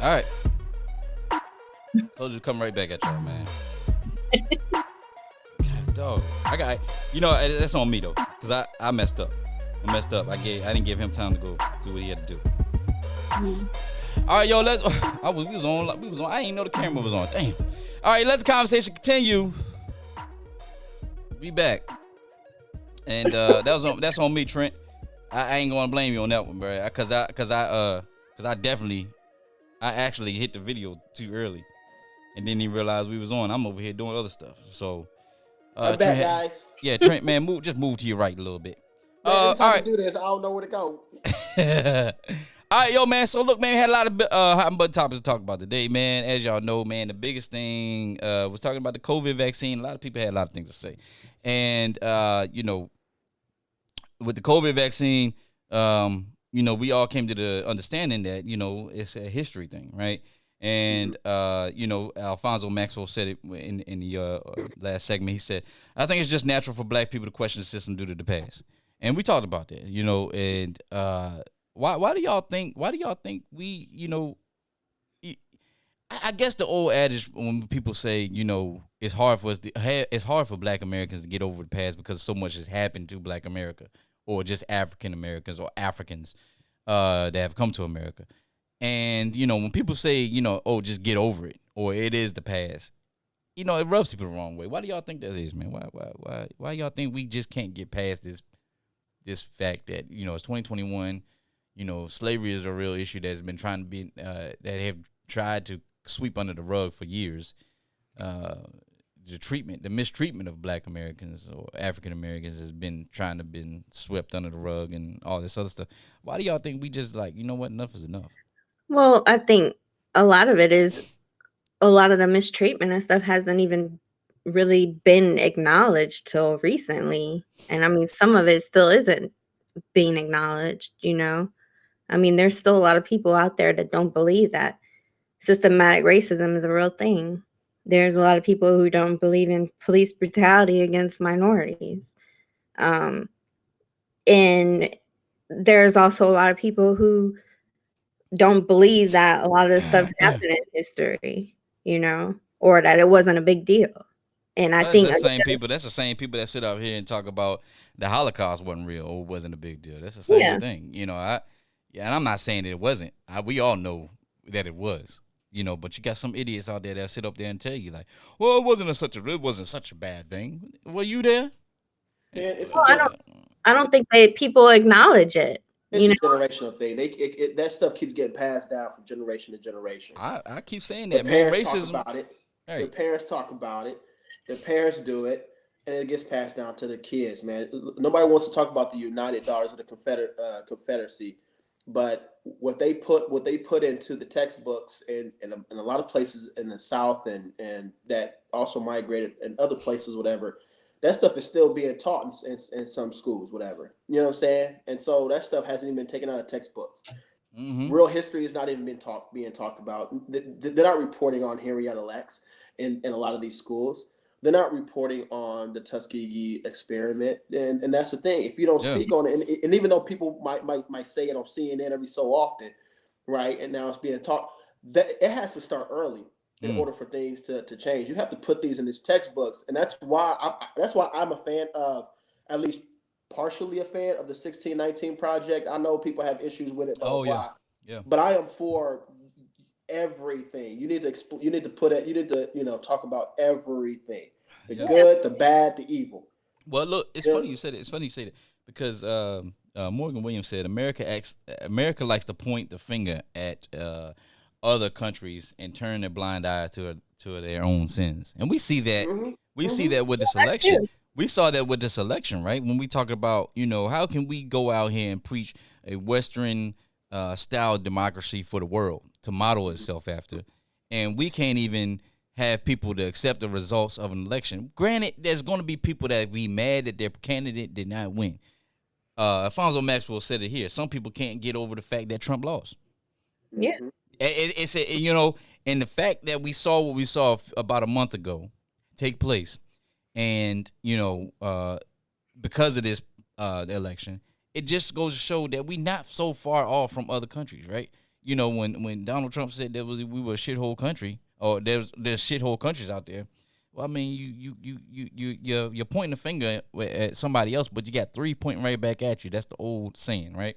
All right. Told you to come right back at y'all, man. God, dog. That's on me though, cause I messed up. I didn't give him time to go do what he had to do. All right, yo, let's. We was on. I didn't know the camera was on. Damn. All right, let the conversation continue. Be back. And that's on me, Trent. I ain't gonna blame you on that one, bro. Cause I actually hit the video too early, and didn't even realize we was on. I'm over here doing other stuff. So, I'm back, guys. Yeah, Trent, man, move to your right a little bit. Man, every time all right. you do this, I don't know where to go. All right, yo, man. So look, man, we had a lot of hot button topics to talk about today, man. As y'all know, man, the biggest thing was talking about the COVID vaccine. A lot of people had a lot of things to say, and with the COVID vaccine, we all came to the understanding that it's a history thing, right? And Alfonso Maxwell said it in the last segment. He said, "I think it's just natural for Black people to question the system due to the past." And we talked about that, and why do y'all think we, I guess the old adage when people say, it's hard for Black Americans to get over the past because so much has happened to Black America, or just African Americans or Africans that have come to America. And, when people say, oh, just get over it, or it is the past, it rubs people the wrong way. Why do y'all think that is, man? Why y'all think we just can't get past this fact that, it's 2021, slavery is a real issue that's been trying to be, that have tried to sweep under the rug for years. The mistreatment of Black Americans or African Americans has been swept under the rug and all this other stuff. Why do y'all think we just enough is enough? Well, I think a lot of it is a lot of the mistreatment and stuff hasn't even really been acknowledged till recently. And I mean, some of it still isn't being acknowledged, I mean, there's still a lot of people out there that don't believe that systematic racism is a real thing. There's a lot of people who don't believe in police brutality against minorities. And there's also a lot of people who don't believe that a lot of this stuff happened in history, or that it wasn't a big deal. And I think that's the same people that sit out here and talk about the Holocaust wasn't real or wasn't a big deal. That's the same thing. And I'm not saying that it wasn't. We all know that it was. But you got some idiots out there that sit up there and tell you like, well, it wasn't such a bad thing. Were you there? Man, I don't think people acknowledge it. It's a generational thing. That stuff keeps getting passed down from generation to generation. I keep saying that. Parents talk about it. Hey. The parents talk about it. The parents do it, and it gets passed down to the kids. Man, nobody wants to talk about the United Daughters of the Confederacy, but what they put into the textbooks in a lot of places in the South and that also migrated in other places, whatever. That stuff is still being taught in some schools, whatever. You know what I'm saying? And so that stuff hasn't even been taken out of textbooks. Mm-hmm. Real history has not even being talked about. They're not reporting on Henrietta Lacks in a lot of these schools. They're not reporting on the Tuskegee experiment. And that's the thing. If you don't speak on it, and even though people might say it on CNN every so often, right? And now it's being taught, that it has to start early. In order for things to change, you have to put these in these textbooks, and that's why I'm a fan of, at least partially a fan of the 1619 Project. I know people have issues with it, but I am for everything. You need to talk about everything, the good, the bad, the evil. Well, look, it's funny you said it. It's funny you say that because Morgan Williams said America likes to point the finger at other countries and turn their blind eye to their own sins. And we see that see that with this election. We saw that with this election, right? When we talk about, how can we go out here and preach a Western style democracy for the world to model itself after, and we can't even have people to accept the results of an election. Granted, there's going to be people that be mad that their candidate did not win. Alfonso Maxwell said it here. Some people can't get over the fact that Trump lost. Yeah. It's and the fact that we saw what we saw about a month ago take place, and because of this election, it just goes to show that we not so far off from other countries, right? You know, when Donald Trump said we were a shithole country, or there's shithole countries out there. Well, I mean, you're pointing the finger at somebody else, but you got 3 pointing right back at you. That's the old saying, right?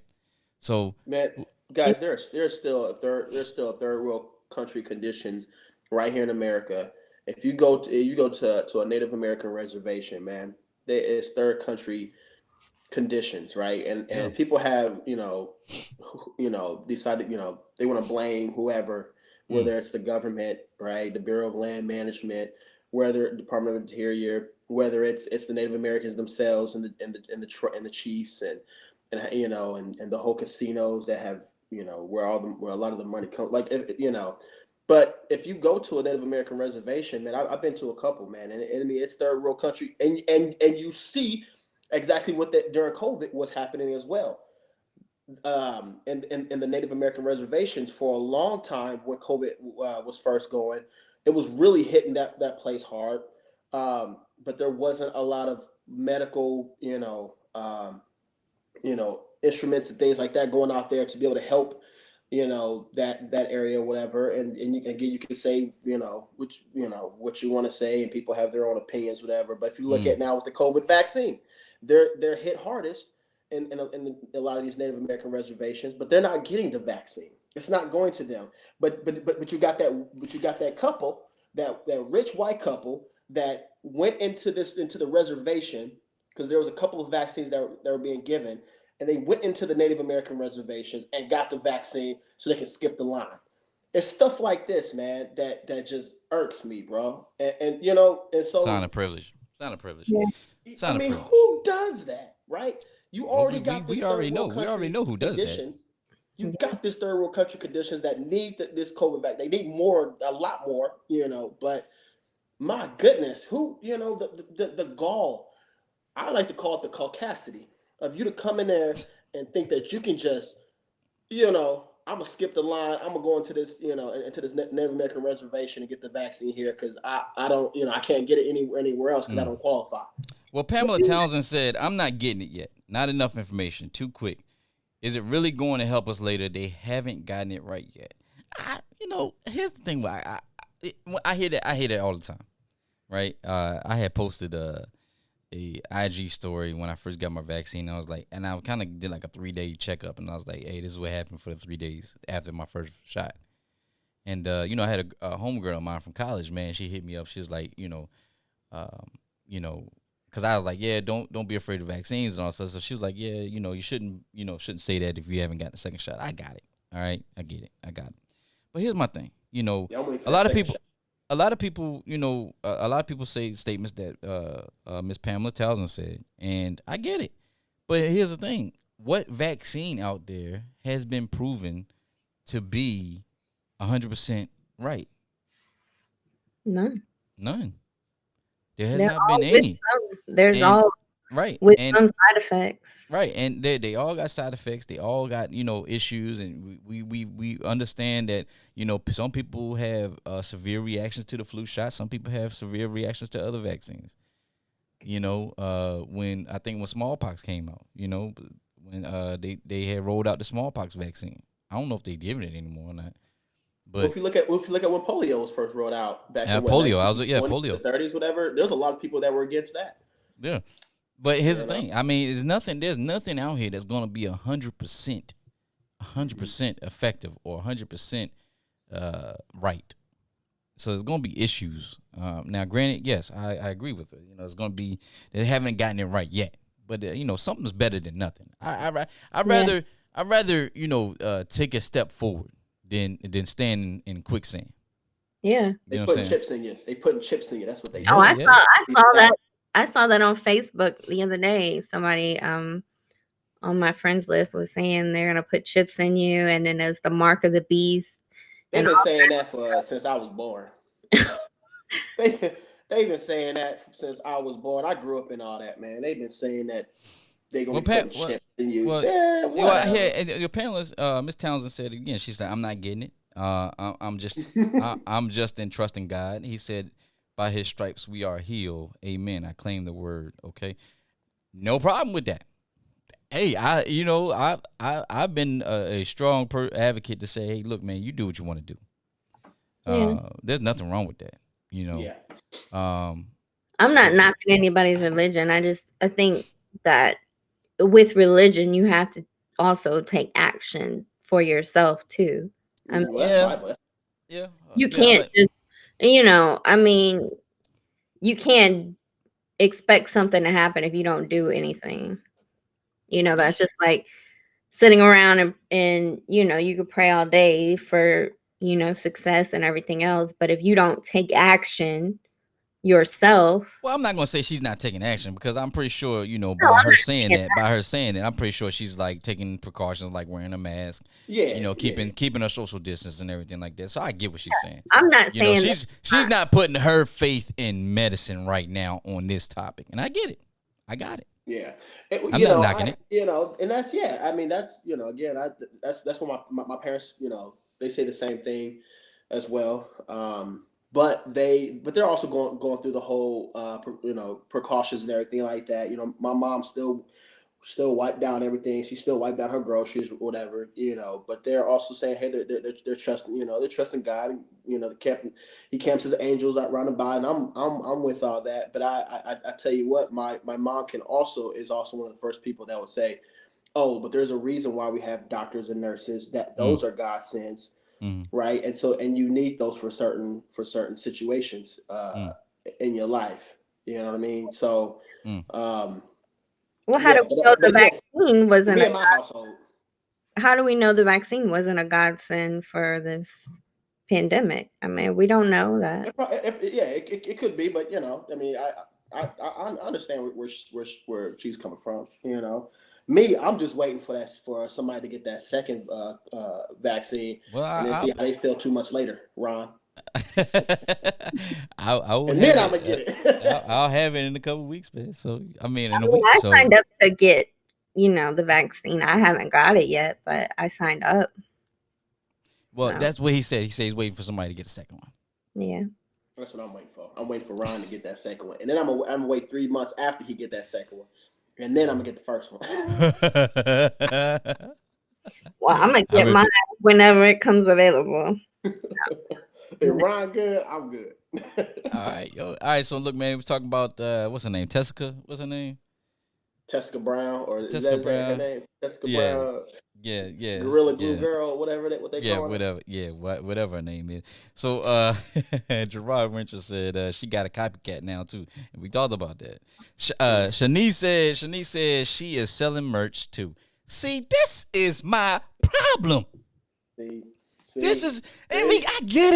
So, man, guys, there's still a third world country conditions right here in America. If you go to a Native American reservation, man, there is third country conditions, right? And people have decided they want to blame whoever, whether it's the government, right, the Bureau of Land Management, whether Department of Interior, whether it's the Native Americans themselves and the chiefs and the whole casinos that have where a lot of the money comes, But if you go to a Native American reservation, man, I've been to a couple, man, and I mean it's third world country, and you see exactly what that during COVID was happening as well. In the Native American reservations for a long time when COVID was first going, it was really hitting that place hard. But there wasn't a lot of medical, instruments and things like that going out there to be able to help, that area or whatever. And again, you can say, what you want to say, and people have their own opinions, whatever. But if you look at now with the COVID vaccine, they're hit hardest in a lot of these Native American reservations, but they're not getting the vaccine. It's not going to them. But you got that couple, that rich white couple that went into the reservation because there was a couple of vaccines that were being given, and they went into the Native American reservations and got the vaccine so they can skip the line. It's stuff like this, man, that just irks me, bro. And so sign of privilege. Sign of privilege. Yeah. I mean, who does that, right? You already got this. We already know. We already know who does conditions. That. You got this third world country conditions that need this COVID back. They need a lot more, But my goodness, who the gall? I like to call it the caucasity of you to come in there and think that you can just, I'm gonna skip the line. I'm gonna go into this, into this Native American reservation and get the vaccine here because I don't, I can't get it anywhere else because I don't qualify. Well, Pamela Townsend said, "I'm not getting it yet. Not enough information. Too quick. Is it really going to help us later? They haven't gotten it right yet." Here's the thing. I hear that all the time, right? I had posted a IG story when I first got my vaccine. I was like, and I kind of did like a 3-day checkup, and I was like, hey, this is what happened for the 3 days after my first shot. And I had a homegirl of mine from college, man. She hit me up. She was like, because I was like, yeah, don't be afraid of vaccines and all that stuff. So she was like, yeah, you shouldn't say that if you haven't got the second shot. I got it. All right, I get it. I got it. But here's my thing. A lot of people, a lot of people say statements that Miss Pamela Townsend said, and I get it. But here's the thing: what vaccine out there has been proven to be 100% right? None. There has not been any. There's all right with some side effects. Right, and they all got side effects. They all got issues, and we understand that some people have severe reactions to the flu shot. Some people have severe reactions to other vaccines. When smallpox came out, when they had rolled out the smallpox vaccine. I don't know if they're giving it anymore or not. But if you look at when polio was first rolled out back in polio, polio, the 30s, whatever. There's a lot of people that were against that. Yeah, but here's the thing. I mean, there's nothing out here that's going to be 100% effective or 100% right. So there's going to be issues. Now, granted, yes, I agree with it. It's going to be they haven't gotten it right yet, but something's better than nothing. I'd rather take a step forward than stand in quicksand. Yeah, they putting chips in you. They putting chips in you. That's what they do. Oh, I saw that. I saw that on Facebook the other day. Somebody on my friends list was saying they're gonna put chips in you, and then there's the mark of the beast. They've been saying that for since I was born. They've been saying that since I was born. I grew up in all that, man. They've been saying that they gonna be putting chips in you. Your panelist, Miss Townsend said again. She said, "I'm not getting it. I'm just I'm just in trusting God." He said, "By His stripes we are healed. Amen. I claim the word." Okay, no problem with that. Hey, I've been a strong advocate to say, hey, look, man, you do what you want to do. There's nothing wrong with that. Yeah. I'm not knocking anybody's religion. I think that with religion, you have to also take action for yourself too. I mean, yeah. You can't just, I mean, you can't expect something to happen if you don't do anything. That's just like sitting around and you could pray all day for, success and everything else. But if you don't take action yourself. Well, I'm not gonna say she's not taking action because I'm pretty sure, by her saying that, I'm pretty sure she's like taking precautions, like wearing a mask, keeping her social distance and everything like that. So I get what she's saying. I'm not saying she's not putting her faith in medicine right now on this topic, and I get it. I got it. Yeah, I'm not knocking it. And that's I mean, that's again, that's what my parents, they say the same thing as well. But they're also going through the whole precautions and everything like that. My mom still wiped down everything. She still wiped down her groceries, whatever. But they're also saying, hey, they're trusting. They're trusting God. He camps his angels out round about, and I'm with all that. But I tell you what, my mom is also one of the first people that would say, oh, but there's a reason why we have doctors and nurses. That those are God sends. Right. And you need those for certain situations in your life. You know what I mean? So, well, how do we know the vaccine wasn't in my household? How do we know the vaccine wasn't a godsend for this pandemic? I mean, we don't know that. It could be, but I mean, I understand where she's coming from. Me, I'm just waiting for somebody to get that second vaccine and then see how they feel 2 months later, Ron. And then I'm gonna get it. I'll have it in a couple of weeks, man. So I mean, in a week. I signed up to get, the vaccine. I haven't got it yet, but I signed up. Well, that's what he said. He said he's waiting for somebody to get the second one. Yeah. That's what I'm waiting for. I'm waiting for Ron to get that second one, and then I'm gonna wait 3 months after he get that second one. And then I'm gonna get the first one. Well, I'm gonna get mine whenever it comes available. If Ron good, I'm good. All right, yo. All right, so look, man, we're talking about what's her name? Tessica? What's her name? Tessica Brown, or Tessica is that Brown. Her name? Tessica Brown. Yeah. Gorilla Glue Girl, whatever they call her. Whatever. Yeah, whatever her name is. So Gerard Winter said she got a copycat now too, and we talked about that. Shanice said she is selling merch too. See, this is my problem. See? This is, I mean, I get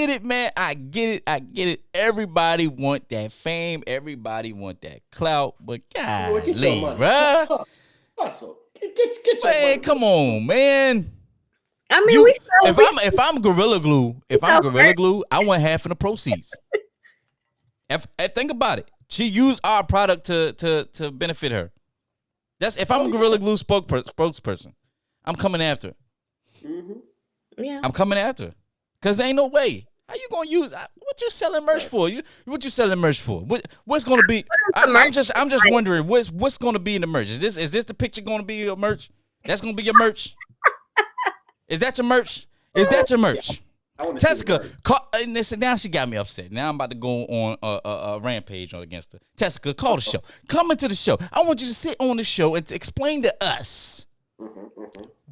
it, man. I get it. Everybody want that fame. Everybody want that clout. But golly, bruh. Hustle. Get your money. Come on, man. I mean, if I'm Gorilla Glue, I want half of the proceeds. Think about it. She used our product to benefit her. That's if I'm a Gorilla Glue spokesperson. I'm coming after her. Mm-hmm. Yeah. I'm coming after her. Because there ain't no way. How you gonna use what you selling merch for? What you selling merch for? What's gonna be? I'm just wondering what's gonna be in the merch. Is this the picture gonna be your merch? That's gonna be your merch. Is that your merch? Is that your merch? Tessica, now she got me upset. Now I'm about to go on a rampage against her. Tessica, call the show. Come into the show. I want you to sit on the show and to explain to us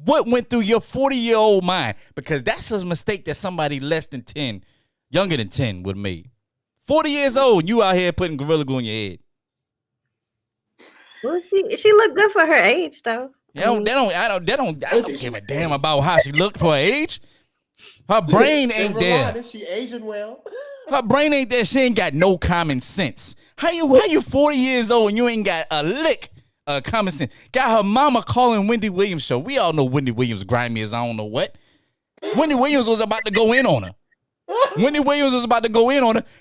what went through your 40-year-old mind, because that's a mistake that somebody younger than 10 would have made. 40 years old, you out here putting Gorilla Glue in your head. Well, she looked good for her age, though. I don't give a damn about how she looked for her age. Her brain ain't there. Is she aging well? Her brain ain't there. She ain't got no common sense. How you 40 years old and you ain't got a lick common sense? Got her mama calling Wendy Williams show. We all know Wendy Williams grimy as I don't know what. Wendy Williams was about to go in on her.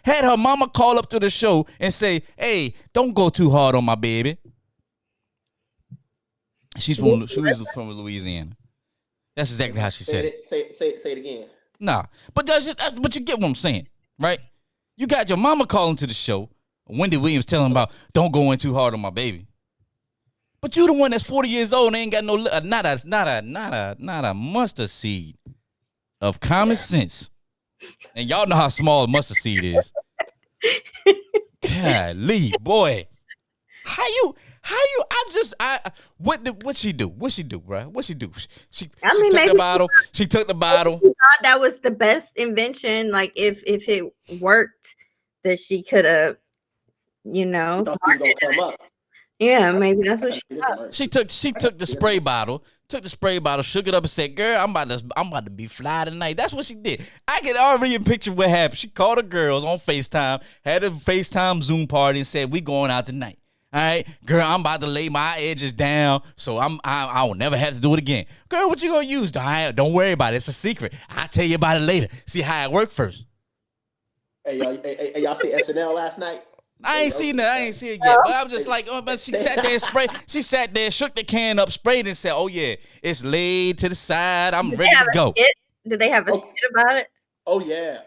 Had her mama call up to the show and say, hey, don't go too hard on my baby. She was from Louisiana. That's exactly how she said it. Say it again. Nah, but you get what I'm saying, right? You got your mama calling to the show. Wendy Williams telling about don't go in too hard on my baby. But you the one that's 40 years old and ain't got no not a mustard seed of common sense. And y'all know how small a mustard seed is. Golly, boy. What she do? What she do, bro? What she do? She took the bottle. She took the bottle. She thought that was the best invention. Like if it worked, that she could have, you know. Come up. Yeah, maybe that's what she thought. She took the spray bottle. Took the spray bottle, shook it up, and said, "Girl, I'm about to be fly tonight." That's what she did. I can already picture what happened. She called the girls on FaceTime, had a FaceTime Zoom party, and said, "We going out tonight. All right, girl, I'm about to lay my edges down, so I will never have to do it again. Girl, what you gonna use? Don't worry about it. It's a secret. I'll tell you about it later. See how it worked first." Hey, y'all see SNL last night? I ain't seen that. I ain't seen it yet. But I'm just like, but she sat there and sprayed. She sat there, shook the can up, sprayed, and said, "Oh yeah, it's laid to the side. I'm ready to go." Did they have a skit about it? Oh yeah,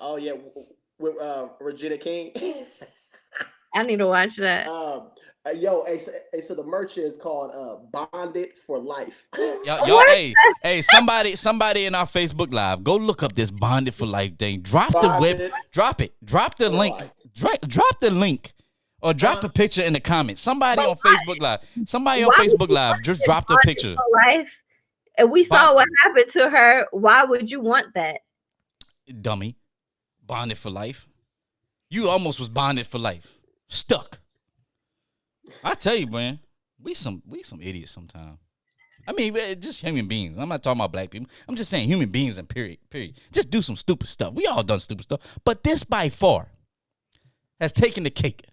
with Regina King. I need to watch that. So the merch is called Bonded for Life. Y'all, hey, somebody in our Facebook Live, go look up this Bonded for Life thing. Drop the link. Drop the link. Or drop a picture in the comments. Somebody on Facebook Live. Just dropped a picture. Life? And we saw what happened to her. Why would you want that? Dummy. Bonded for life. You almost was bonded for life. Stuck. I tell you, man, we some idiots sometimes. I mean, just human beings. I'm not talking about black people. I'm just saying human beings and period. Just do some stupid stuff. We all done stupid stuff. But this by far has taken the cake.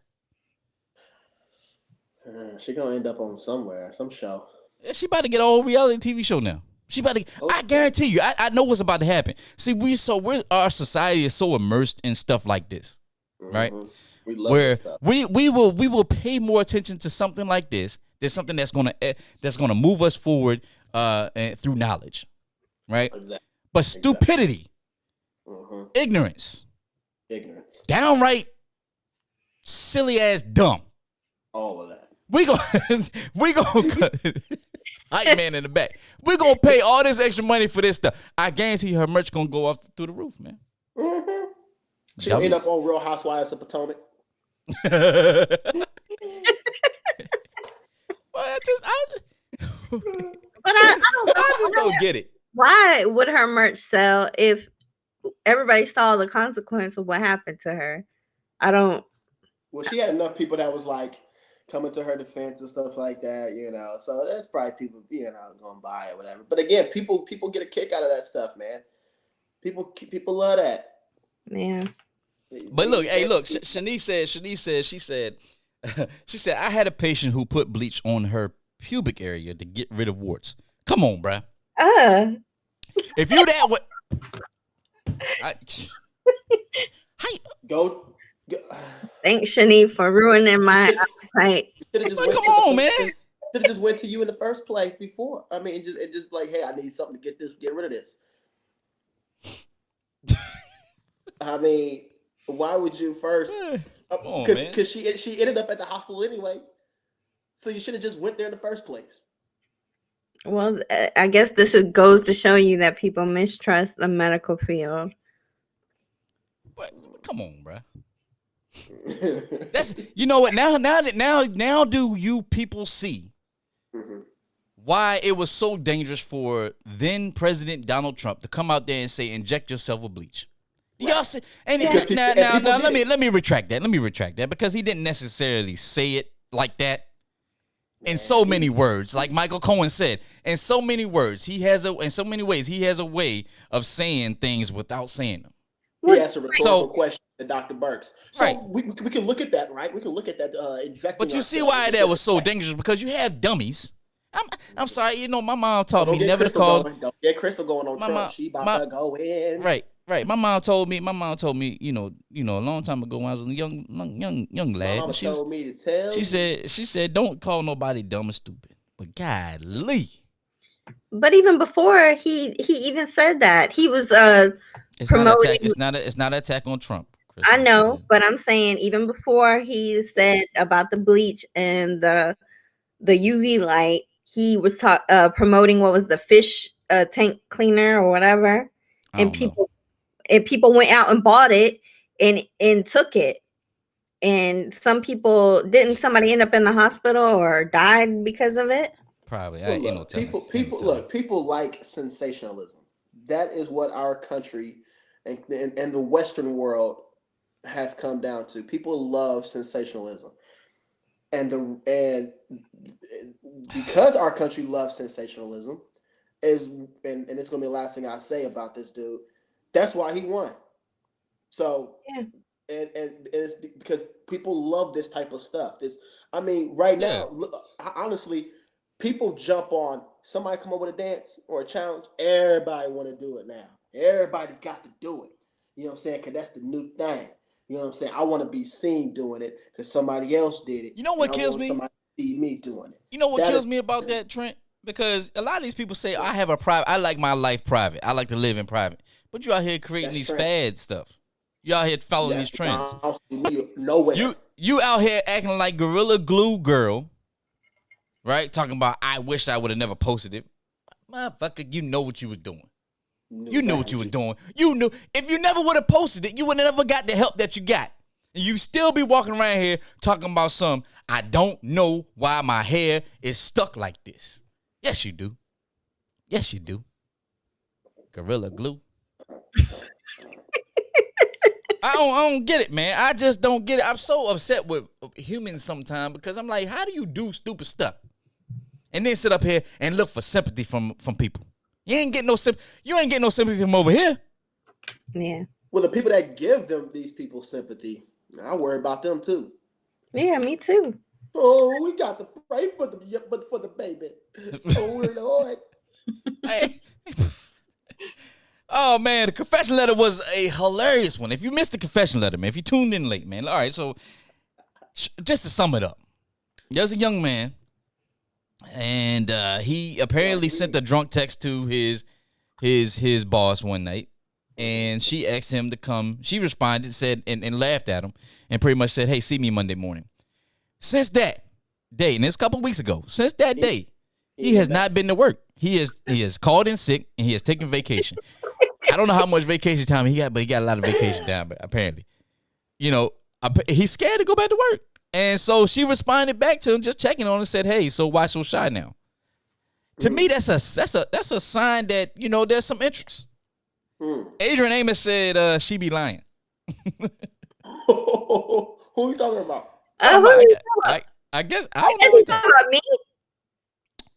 She gonna end up on some show. Yeah, she about to get a whole reality TV show now. She about to. I guarantee you. I know what's about to happen. See, our society is so immersed in stuff like this, right? We love this stuff. we will pay more attention to something like this. There's something that's gonna move us forward through knowledge, right? Exactly. But stupidity, ignorance, downright silly ass dumb. All of that. We gonna hype man in the back. We're gonna pay all this extra money for this stuff. I guarantee you her merch gonna go off through the roof, man. She gonna end up on Real Housewives of Potomac. Well, I just don't get it. Why would her merch sell if everybody saw the consequence of what happened to her? I don't. Well, she had enough people that was like coming to her defense and stuff like that, you know. So that's probably people, you know, gonna buy it, whatever. But again, people get a kick out of that stuff, man. People love that. Yeah. But look, Shanice said, I had a patient who put bleach on her pubic area to get rid of warts. Come on, bruh. If you that way, go. Thanks, Shanice, for ruining my appetite. Come on, man. Should have just went to you in the first place before. I mean, it just like, hey, I need something to get rid of this. I mean, why would you first? Because she ended up at the hospital anyway. So you should have just went there in the first place. Well, I guess this goes to show you that people mistrust the medical field. But come on, bro. That's, you know what? Now do you people see why it was so dangerous for then President Donald Trump to come out there and say, "Inject yourself with bleach"? Y'all say, now let me retract that. Let me retract that, because he didn't necessarily say it like that. In so many words, like Michael Cohen said, in so many words, in so many ways, he has a way of saying things without saying them. He asked a rhetorical question to Dr. Burks. So we can look at that, right? We can look at that injecting. But you see why that was so dangerous, because you have dummies. I'm sorry, you know, my mom taught me never to call. Don't get Crystal going on Trump. She about to go in. Right. My mom told me, you know, a long time ago when I was a young lad. My mom told me to tell. She said, don't call nobody dumb or stupid. But golly. But even before he even said that, he was promoting. It's not an attack on Trump. Chris. I know, but I'm saying even before he said about the bleach and the the UV light. He was promoting what was the fish tank cleaner or whatever, and people went out and bought it and took it. And some people didn't. Somebody end up in the hospital or died because of it. Probably. Well, people like sensationalism. That is what our country and the Western world has come down to. People love sensationalism, and because our country loves sensationalism, and it's gonna be the last thing I say about this dude. That's why he won. So yeah. And it's because people love this type of stuff. Right now, honestly, people jump on somebody come up with a dance or a challenge. Everybody want to do it now. Everybody got to do it. You know what I'm saying? Because that's the new thing. You know what I'm saying? I want to be seen doing it because somebody else did it. You know what kills me? Somebody see me doing it. You know what kills me about that, Trent? Because a lot of these people say, I like my life private. I like to live in private. But you out here creating these fad stuff. You out here following these trends. Nowhere. You out here acting like Gorilla Glue girl, right? Talking about I wish I would have never posted it. Motherfucker, you know what you was doing. You knew what you were doing. You knew if you never would have posted it, you would have never got the help that you got. And you still be walking around here talking about I don't know why my hair is stuck like this. Yes, you do. Yes, you do. Gorilla Glue. I don't get it, man. I just don't get it. I'm so upset with humans sometimes because I'm like, how do you do stupid stuff and then sit up here and look for sympathy from people? You ain't getting no sympathy from over here. Yeah. Well, the people that give these people sympathy, I worry about them too. Yeah, me too. Oh, we got to pray for the baby. Oh Lord. Hey. Oh, man, the confession letter was a hilarious one. If you missed the confession letter, man, if you tuned in late, man. All right, so just to sum it up, there's a young man, and he apparently sent a drunk text to his boss one night, and she asked him to come. She responded, said, and laughed at him, and pretty much said, hey, see me Monday morning. Since that day, and it's a couple weeks ago, since that day, he has not been to work. He has called in sick, and he has taken vacation. I don't know how much vacation time he got, but he got a lot of vacation time, apparently. You know, he's scared to go back to work. And so she responded back to him, just checking on him, and said, hey, so why so shy now? To me, that's a sign that, you know, there's some interest. Adrian Amos said she be lying. Who are you talking about? I guess I don't know what talking about me.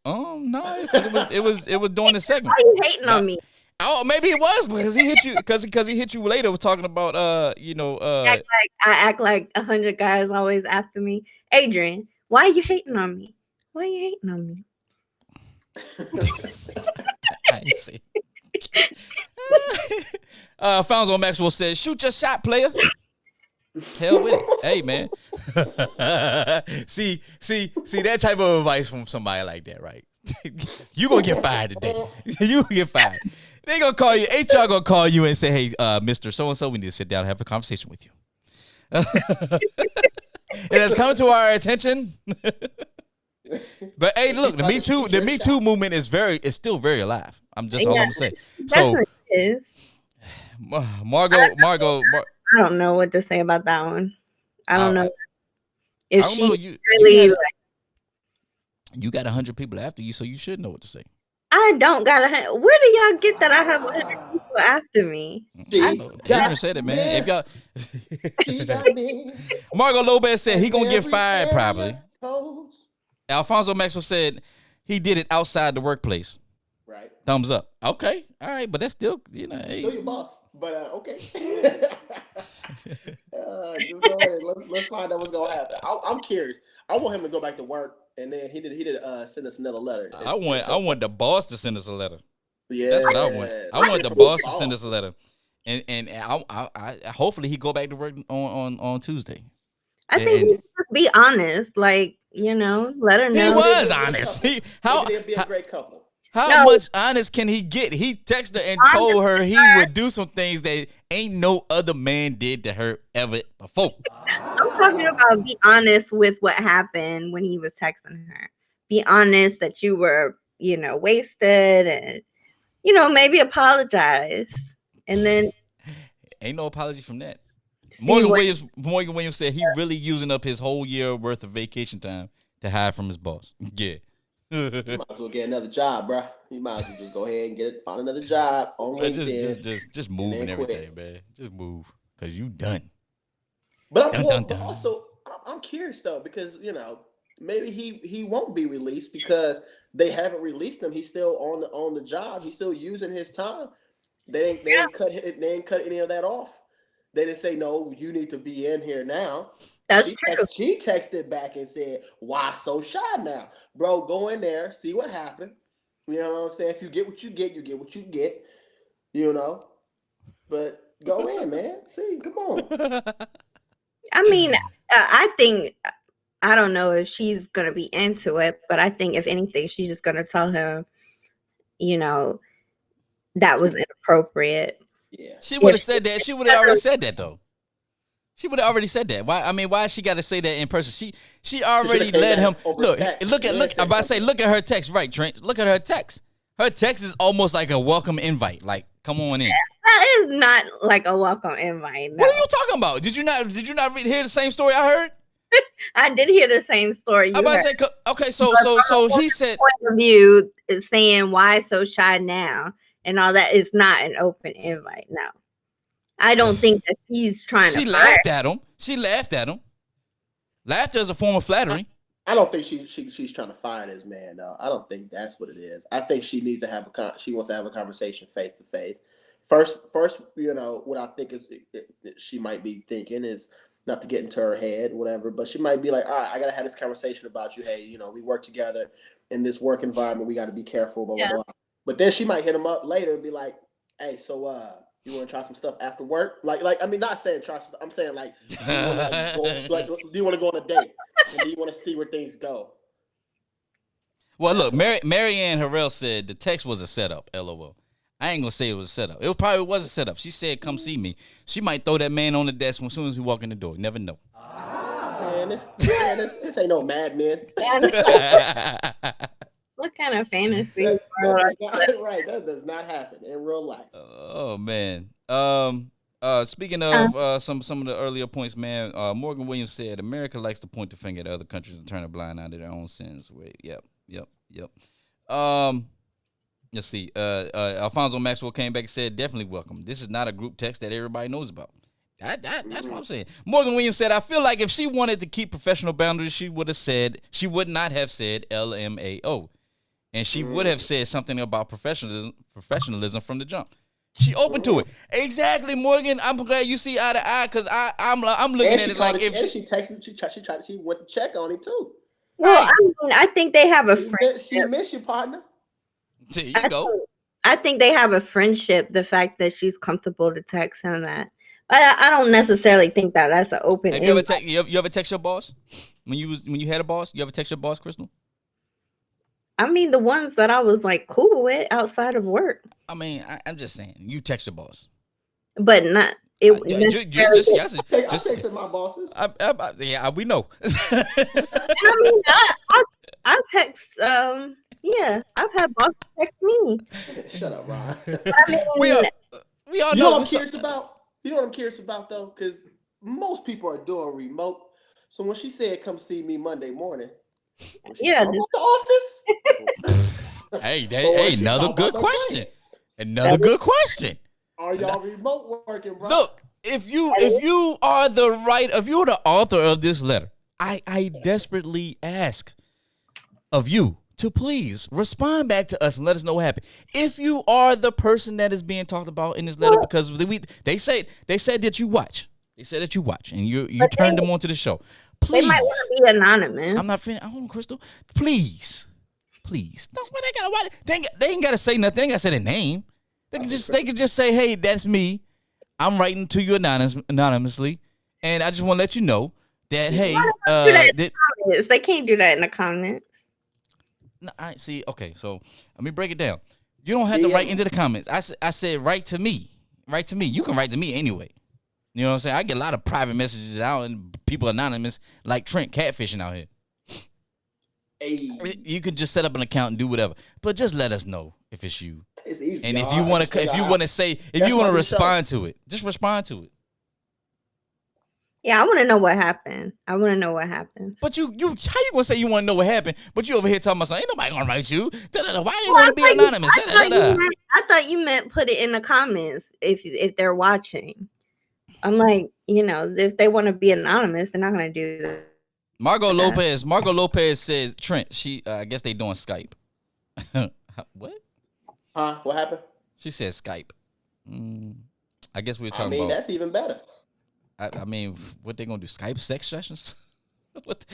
No, because it was during the segment. Why are you hating on me? Oh, maybe it was because he hit you because he hit you later talking about I act like 100 guys always after me. Adrian, why are you hating on me? Why are you hating on me? I see. Fonzo Maxwell says, "Shoot your shot, player." Hell with it. Hey, man. see that type of advice from somebody like that, right? You gonna get fired today. You gonna get fired. They gonna call you. HR gonna call you and say, "Hey, Mr. So-and-so, we need to sit down and have a conversation with you." It has come to our attention. But hey, look, the Me Too movement is still very alive. I'm just all I'm saying. So is. Margot. I don't know what to say about that one. I don't know. If she really you got 100 people after you, so you should know what to say. I don't got 100. Where do y'all get that I have 100 people after me? Adrian said it, man. If y'all, Margot Lopez said he gonna get fired probably. Alfonso Maxwell said he did it outside the workplace. Right. Thumbs up. Okay. All right, but that's still, hey. Still your boss. But okay. Just go ahead. Let's find out what's gonna happen. I'm curious. I want him to go back to work, and then he did send us another letter. I want the boss to send us a letter. Yeah, that's what I want. I want the boss to send us a letter, and I hopefully he go back to work on Tuesday. I think he must be honest, like let her know. He was honest. They'd be a great couple. How much honest can he get? He texted her and told her he would do some things that ain't no other man did to her ever before. I'm talking about be honest with what happened when he was texting her. be honest that you were, wasted, and maybe apologize, and then ain't no apology from that. see Morgan what Williams said he really using up his whole year worth of vacation time to hide from his boss. Yeah. You might as well get another job, bro. You might as well just go ahead and find another job on LinkedIn. Just move and everything, man. Just move, cause you done. But also, I'm curious though, because maybe he won't be released because they haven't released him. He's still on the job. He's still using his time. They ain't cut any of that off. They didn't say, no, you need to be in here now. That's true. She texted back and said, why so shy now? Bro, go in there, see what happened. You know what I'm saying? If you get what you get, you get what you get. But go in, man. See, come on. I mean, I think, I don't know if she's going to be into it, but I think if anything, she's just going to tell him, that was inappropriate. Yeah. She would have said that. She would have already said that, though. She would have already said that. Why she got to say that in person? She already let him look. I'm about to say, look at her text, right, Trent? Look at her text. Her text is almost like a welcome invite. Like, come on in. That is not like a welcome invite. No. What are you talking about? Did you not hear the same story I heard? I did hear the same story. I'm about to say, okay, so he said, point of view is saying why so shy now, and all that is not an open invite. No, I don't think that she's trying to. She laughed at him. She laughed at him. Laughter is a form of flattery. I don't think she's trying to fire this man, though. I don't think that's what it is. I think she needs to have she wants to have a conversation face to face. First, what I think is she might be thinking is not to get into her head, whatever, but she might be like, all right, I got to have this conversation about you. Hey, we work together in this work environment. We got to be careful, blah, blah, blah. But then she might hit him up later and be like, hey, so you want to try some stuff after work? Like, I mean, not saying try some, I'm saying like, do you want to go on a date? And do you want to see where things go? Well, look, Marianne Harrell said the text was a setup, LOL. I ain't gonna say it was a setup. It probably was a setup. She said, come see me. She might throw that man on the desk as soon as he walk in the door. You never know. Man, this ain't no Mad Men. What kind of fantasy? Right, that does not happen in real life. Oh man. Speaking of some of the earlier points, man, Morgan Williams said America likes to point the finger at other countries and turn a blind eye to their own sins. Wait, yep. Let's see. Alfonso Maxwell came back and said, definitely welcome. This is not a group text that everybody knows about. That's what I'm saying. Morgan Williams said, I feel like if she wanted to keep professional boundaries, she would not have said LMAO. And she would have said something about professionalism from the jump. She open to it. Exactly, Morgan. I'm glad you see eye to eye because I'm looking at it like if she texted, she went to check on him too. Well, I mean, I think they have a friendship. She miss you, partner. There you go. I think they have a friendship. The fact that she's comfortable to text him that. I don't necessarily think that that's an open. Have you ever text your boss when you had a boss? You ever text your boss, Crystal? I mean, the ones that I was like cool with outside of work. I mean, I'm just saying, you text your boss, but not it. I texted my bosses. Yeah, we know. I mean, I text. Yeah, I've had bosses text me. Shut up, Ron. I mean, we all you know what I'm curious about? You know what I'm curious about though, because most people are doing remote. So when she said, "Come see me Monday morning," yeah, about the office. Hey, another good question. Another good question. Are y'all remote working, bro? Look, if you are if you're the author of this letter, I desperately ask of you to please respond back to us and let us know what happened. If you are the person that is being talked about in this letter, because they said that you watch. They said that you watch and you turned them onto the show. Please. They might want to be anonymous. I'm not finished. Hold on, Crystal. Please. No, they ain't gotta say nothing. They ain't gotta say their name. They could just say, hey, that's me. I'm writing to you anonymously. And I just want to let you know that, hey, they can't do that in the comments. No, I see. Okay, so let me break it down. You don't have to write into the comments. I said write to me. Write to me. You can write to me anyway. You know what I'm saying? I get a lot of private messages out and people anonymous like Trent catfishing out here. You could just set up an account and do whatever, but just let us know if it's you. It's easy. And if you want to respond to it, just respond to it. Yeah, I want to know what happened. I want to know what happened. But how you gonna say you want to know what happened? But you over here talking about something. Ain't nobody gonna write you. Why they want to be anonymous? I thought you meant put it in the comments if they're watching. I'm like, if they want to be anonymous, they're not gonna do that. Margot Lopez says Trent. I guess they doing Skype. What? Huh? What happened? She said Skype. I guess we're talking about. That's even better. I mean, what they gonna do? Skype sex sessions?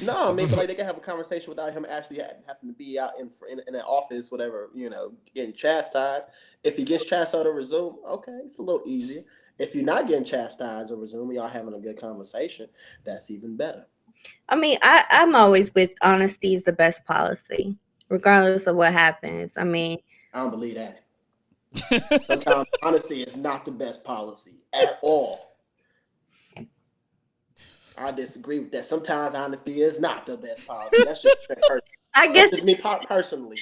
No, I mean, but like they can have a conversation without him actually having to be out in an office, whatever, getting chastised. If he gets chastised over Zoom, okay, it's a little easier. If you're not getting chastised over Zoom, y'all having a good conversation, that's even better. I mean, I'm always with honesty is the best policy, regardless of what happens. I mean, I don't believe that. Sometimes honesty is not the best policy at all. I disagree with that. Sometimes honesty is not the best policy. That's just personal. I guess it's me personally.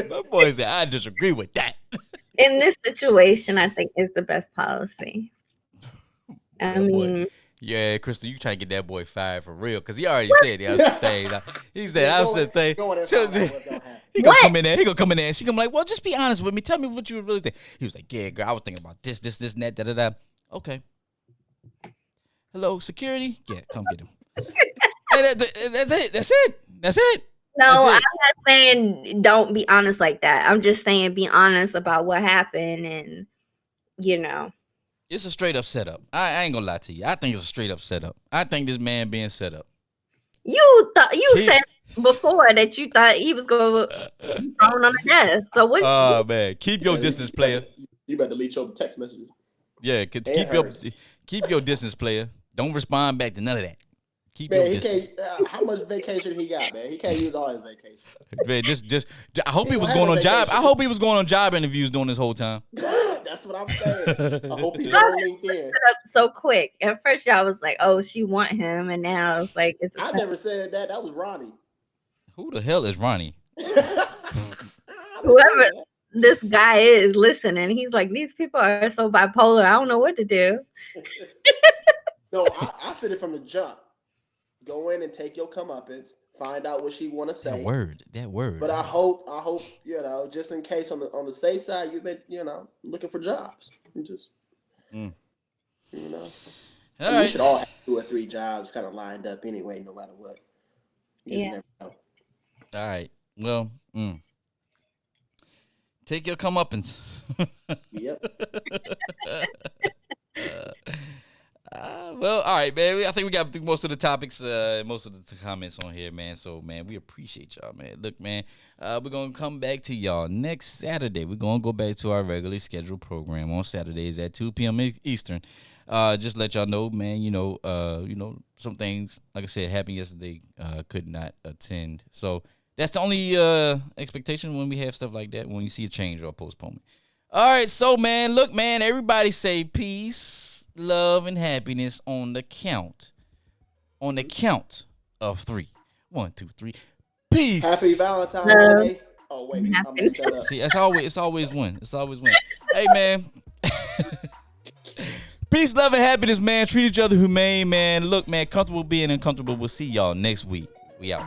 My boy said, I disagree with that. In this situation, I think is the best policy. I mean, yeah, Crystal, you trying to get that boy fired for real? Because he already said the other thing. He said, "I said thing." He gonna come in there. He gonna come in there, and she gonna be like, "Well, just be honest with me. Tell me what you really think." He was like, "Yeah, girl, I was thinking about this, and that, da. Okay. Hello, security. Yeah, come get him. Hey, that's it. No, I'm not saying don't be honest like that. I'm just saying be honest about what happened, and It's a straight up setup. I ain't gonna lie to you. I think it's a straight up setup. I think this man being set up. You said before that you thought he was gonna be thrown on the desk. So what? Oh man, keep your distance, player. You better delete your text messages. Yeah, keep your distance, player. Don't respond back to none of that. Keep your distance. How much vacation he got, man? He can't use all his vacation. Man, just I hope he was going on job. I hope he was going on job interviews during this whole time. That's what I'm saying. I hope he's on LinkedIn. So quick. At first, y'all was like, "Oh, she want him," and now it's like it's. I never said that. That was Ronnie. Who the hell is Ronnie? Whoever this guy is listening, he's like, "These people are so bipolar. I don't know what to do." No, I said it from the jump. Go in and take your comeuppance. Find out what she want to say. That word. But I hope, just in case on the safe side, you've been, looking for jobs. You just, All right. We should all have 2 or 3 jobs kind of lined up anyway, no matter what. You just never know. All right. Well, take your comeuppance. Yep. Well, all right, man. I think we got through most of the topics, most of the comments on here, man. So, man, we appreciate y'all, man. Look, man, we're going to come back to y'all next Saturday. We're going to go back to our regularly scheduled program on Saturdays at 2 p.m. Eastern. Just let y'all know, man, some things, like I said, happened yesterday, could not attend. So that's the only expectation when we have stuff like that, when you see a change or a postponement. All right, so, man, look, man, everybody say peace, love, and happiness on the count of 3. 1, 2, 3. Peace. Happy Valentine's Day. Oh wait, I messed that up. See, it's always one. Hey, man. Peace, love, and happiness, man. Treat each other humane, man. Look, man, comfortable being uncomfortable. We'll see y'all next week. We out.